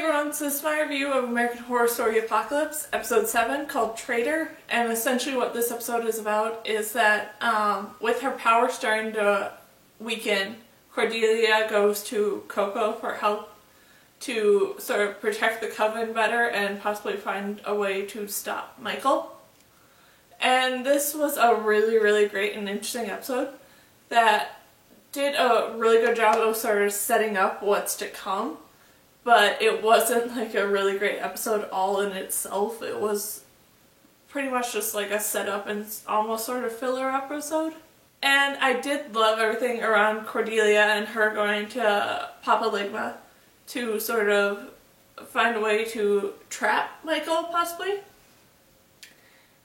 everyone, so this is my review of American Horror Story Apocalypse, episode 7, called Traitor. And essentially what this episode is about is that with her power starting to weaken, Cordelia goes to Coco for help to sort of protect the Coven better and possibly find a way to stop Michael. And this was a really, really great and interesting episode that did a really good job of sort of setting up what's to come. But it wasn't like a really great episode all in itself. It was pretty much just like a setup and almost sort of filler episode. And I did love everything around Cordelia and her going to Papa Ligma to sort of find a way to trap Michael, possibly.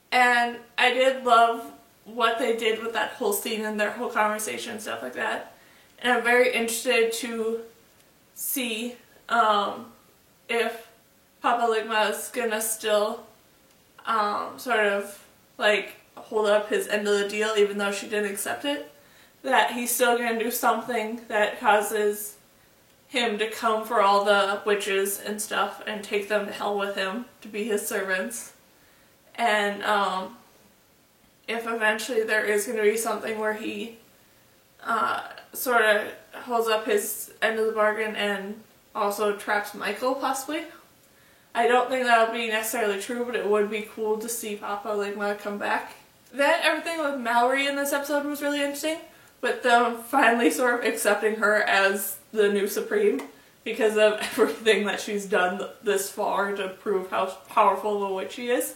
And I did love what they did with that whole scene and their whole conversation and stuff like that. And I'm very interested to see if Papa Ligma is gonna still sort of like hold up his end of the deal even though she didn't accept it. That he's still gonna do something that causes him to come for all the witches and stuff and take them to hell with him to be his servants. And if eventually there is gonna be something where he sort of holds up his end of the bargain and also traps Michael, possibly. I don't think that would be necessarily true, but it would be cool to see Papa Ligma come back. Then everything with Mallory in this episode was really interesting, with them finally sort of accepting her as the new Supreme because of everything that she's done this far to prove how powerful of a witch she is.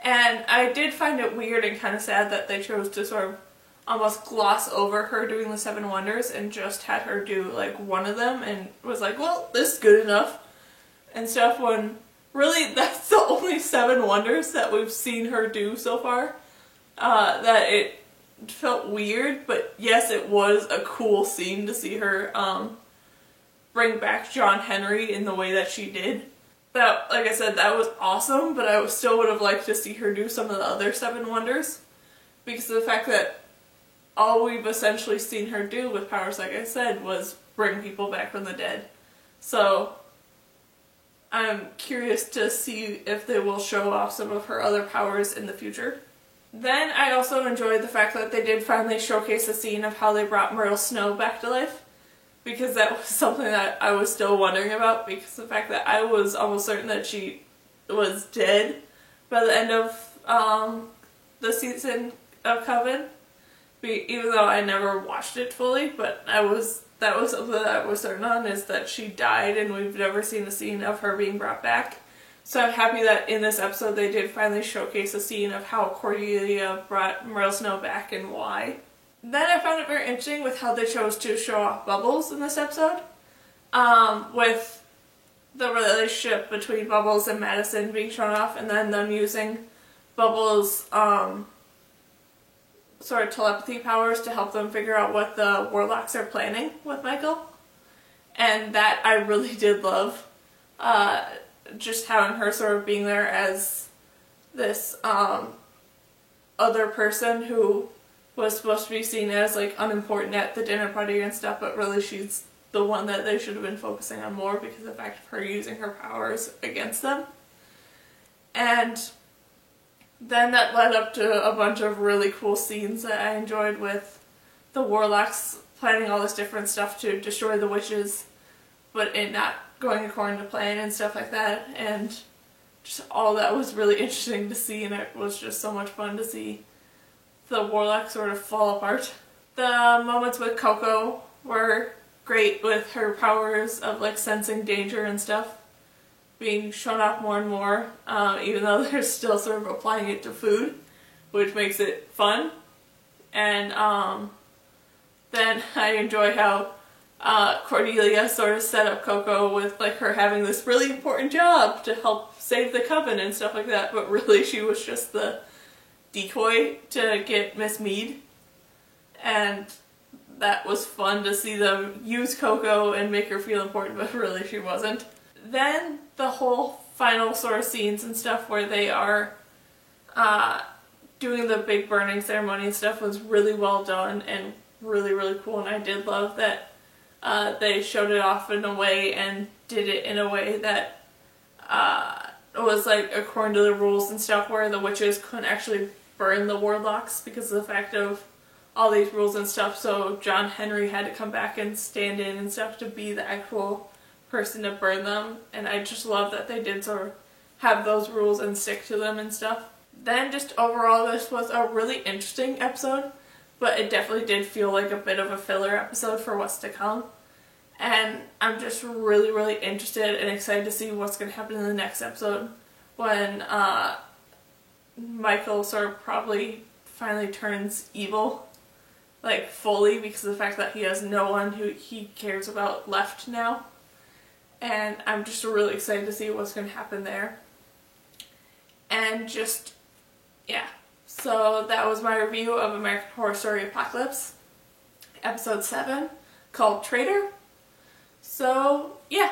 And I did find it weird and kind of sad that they chose to sort of almost gloss over her doing the 7 wonders and just had her do like one of them and was like, well, this is good enough and stuff, when really that's the only 7 wonders that we've seen her do so far. That it felt weird, but yes, it was a cool scene to see her bring back John Henry in the way that she did. That, like I said, that was awesome, but I still would have liked to see her do some of the other 7 wonders because of the fact that all we've essentially seen her do with powers, like I said, was bring people back from the dead. So I'm curious to see if they will show off some of her other powers in the future. Then I also enjoyed the fact that they did finally showcase a scene of how they brought Myrtle Snow back to life, because that was something that I was still wondering about, because of the fact that I was almost certain that she was dead by the end of the season of Coven. Even though I never watched it fully, but that was something that I was certain on, is that she died and we've never seen a scene of her being brought back. So I'm happy that in this episode they did finally showcase a scene of how Cordelia brought Myrtle Snow back and why. Then I found it very interesting with how they chose to show off Bubbles in this episode, with the relationship between Bubbles and Madison being shown off, and then them using Bubbles' sort of telepathy powers to help them figure out what the warlocks are planning with Michael. And that I really did love. Just having her sort of being there as this other person who was supposed to be seen as like unimportant at the dinner party and stuff, but really she's the one that they should have been focusing on more because of the fact of her using her powers against them. And then that led up to a bunch of really cool scenes that I enjoyed, with the warlocks planning all this different stuff to destroy the witches, but it not going according to plan and stuff like that. And just all that was really interesting to see, and it was just so much fun to see the warlock sort of fall apart. The moments with Coco were great, with her powers of like sensing danger and stuff being shown off more and more, even though they're still sort of applying it to food, which makes it fun. And then I enjoy how Cordelia sort of set up Coco with like her having this really important job to help save the Coven and stuff like that, but really she was just the decoy to get Miss Mead. And that was fun to see them use Coco and make her feel important, but really she wasn't. Then the whole final sort of scenes and stuff where they are doing the big burning ceremony and stuff was really well done and really, really cool. And I did love that they showed it off in a way and did it in a way that was like according to the rules and stuff, where the witches couldn't actually burn the warlocks because of the fact of all these rules and stuff. So John Henry had to come back and stand in and stuff to be the actual person to burn them, and I just love that they did sort of have those rules and stick to them and stuff. Then just overall, this was a really interesting episode, but it definitely did feel like a bit of a filler episode for what's to come. And I'm just really, really interested and excited to see what's going to happen in the next episode when Michael sort of probably finally turns evil, like fully, because of the fact that he has no one who he cares about left now. And I'm just really excited to see what's going to happen there. And just, yeah. So that was my review of American Horror Story Apocalypse, episode 7, called Traitor. So, yeah.